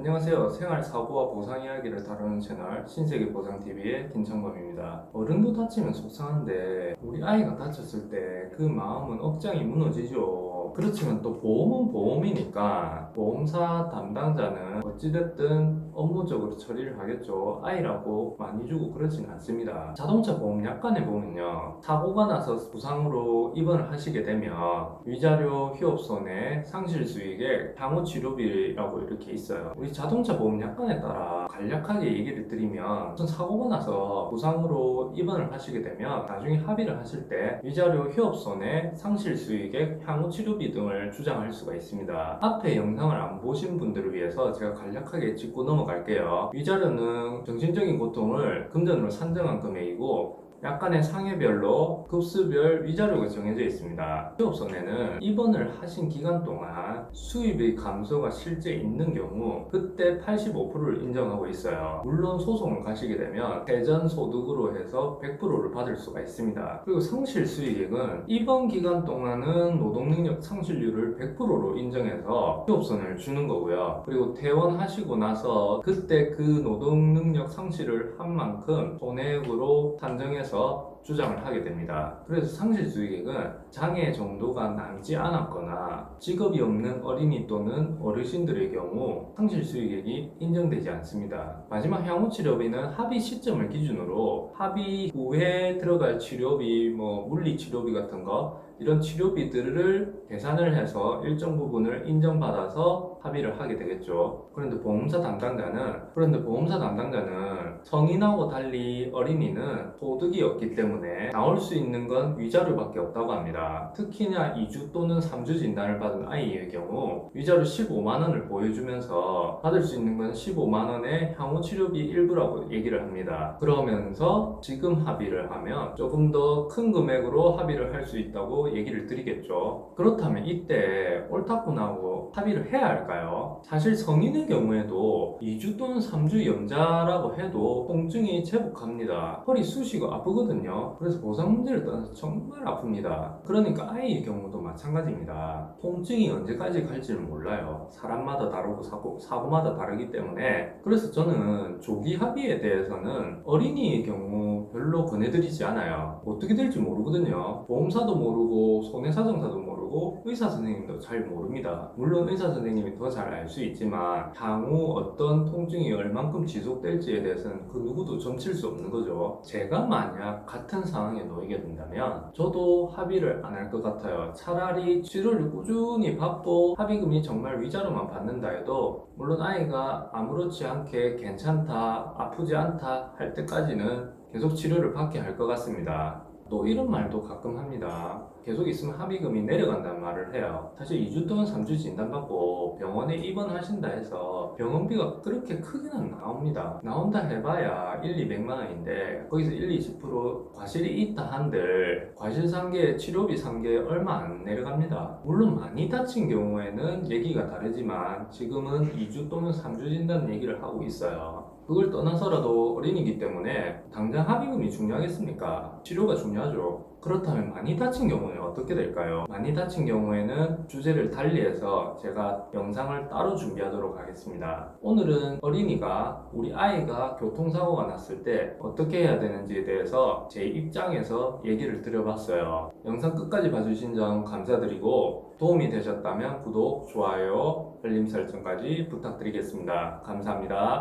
안녕하세요. 생활사고와 보상 이야기를 다루는 채널 신세계보상TV의 김창범입니다. 어른도 다치면 속상한데 우리 아이가 다쳤을 때 그 마음은 억장이 무너지죠. 그렇지만 또 보험은 보험이니까 보험사 담당자는 어찌됐든 업무적으로 처리를 하겠죠. 아이라고 많이 주고 그러진 않습니다. 자동차 보험 약관에 보면요, 사고가 나서 부상으로 입원을 하시게 되면 위자료, 휴업손해, 상실수익액, 향후 치료비라고 이렇게 있어요. 우리 자동차 보험 약관에 따라 간략하게 얘기를 드리면, 우선 사고가 나서 부상으로 입원을 하시게 되면 나중에 합의를 하실 때 위자료, 휴업손해, 상실수익액, 향후 치료비 등을 주장할 수가 있습니다. 앞에 영상을 안 보신 분들을 위해서 제가 간략하게 짚고 넘어갈게요. 위자료는 정신적인 고통을 금전으로 산정한 금액이고, 약간의 상해별로 급수별 위자료가 정해져 있습니다. 휴업손해는 입원을 하신 기간 동안 수입의 감소가 실제 있는 경우 그때 85%를 인정하고 있어요. 물론 소송을 가시게 되면 세전 소득으로 해서 100%를 받을 수가 있습니다. 그리고 상실 수익액은 입원 기간 동안은 노동능력 상실률을 100%로 인정해서 휴업손해를 주는 거고요. 그리고 퇴원하시고 나서 그때 그 노동능력 상실을 한 만큼 손해액으로 산정해서 주장을 하게 됩니다. 그래서 상실수익액은 장애 정도가 남지 않았거나 직업이 없는 어린이 또는 어르신들의 경우 상실수익액이 인정되지 않습니다. 마지막 향후치료비는 합의 시점을 기준으로 합의 후에 들어갈 치료비, 물리치료비 같은 거, 이런 치료비들을 계산을 해서 일정 부분을 인정받아서 합의를 하게 되겠죠. 그런데 보험사 담당자는 성인하고 달리 어린이는 소득이 없기 때문에 나올 수 있는 건 위자료밖에 없다고 합니다. 특히나 2주 또는 3주 진단을 받은 아이의 경우 위자료 15만원을 보여주면서 받을 수 있는 건 15만원의 향후 치료비 일부라고 얘기를 합니다. 그러면서 지금 합의를 하면 조금 더 큰 금액으로 합의를 할 수 있다고 얘기를 드리겠죠. 그렇다면 이때 옳다구나하고 합의를 해야 할까요? 사실 성인의 경우에도 2주 또는 3주 연자라고 해도 통증이 제법 갑니다. 허리 쑤시고 아프거든요. 그래서 보상 문제를 떠나서 정말 아픕니다. 그러니까 아이의 경우도 마찬가지입니다. 통증이 언제까지 갈지는 몰라요. 사람마다 다르고 사고마다 다르기 때문에. 그래서 저는 조기 합의에 대해서는 어린이의 경우 별로 권해드리지 않아요. 어떻게 될지 모르거든요. 보험사도 모르고 손해사정사도 모르고 의사 선생님도 잘 모릅니다. 물론 의사 선생님이 더 잘 알 수 있지만 향후 어떤 통증이 얼만큼 지속될지에 대해서는 그 누구도 점칠 수 없는 거죠. 제가 만약 같은 상황에 놓이게 된다면 저도 합의를 안 할 것 같아요. 차라리 치료를 꾸준히 받고 합의금이 정말 위자료만 받는다 해도, 물론 아이가 아무렇지 않게 괜찮다, 아프지 않다 할 때까지는 계속 치료를 받게 할 것 같습니다. 또 이런 말도 가끔 합니다. 계속 있으면 합의금이 내려간다는 말을 해요. 사실 2주 또는 3주 진단받고 병원에 입원하신다 해서 병원비가 그렇게 크게는 나옵니다. 나온다 해봐야 1, 200만 원인데 거기서 1, 20% 과실이 있다 한들 과실상계, 치료비 상계 얼마 안 내려갑니다. 물론 많이 다친 경우에는 얘기가 다르지만 지금은 2주 또는 3주 진단 얘기를 하고 있어요. 그걸 떠나서라도 어린이기 때문에 당장 합의금이 중요하겠습니까? 치료가 중요하죠. 그렇다면 많이 다친 경우는 어떻게 될까요? 많이 다친 경우에는 주제를 달리해서 제가 영상을 따로 준비하도록 하겠습니다. 오늘은 우리 아이가 교통사고가 났을 때 어떻게 해야 되는지에 대해서 제 입장에서 얘기를 드려봤어요. 영상 끝까지 봐주신 점 감사드리고, 도움이 되셨다면 구독, 좋아요, 알림 설정까지 부탁드리겠습니다. 감사합니다.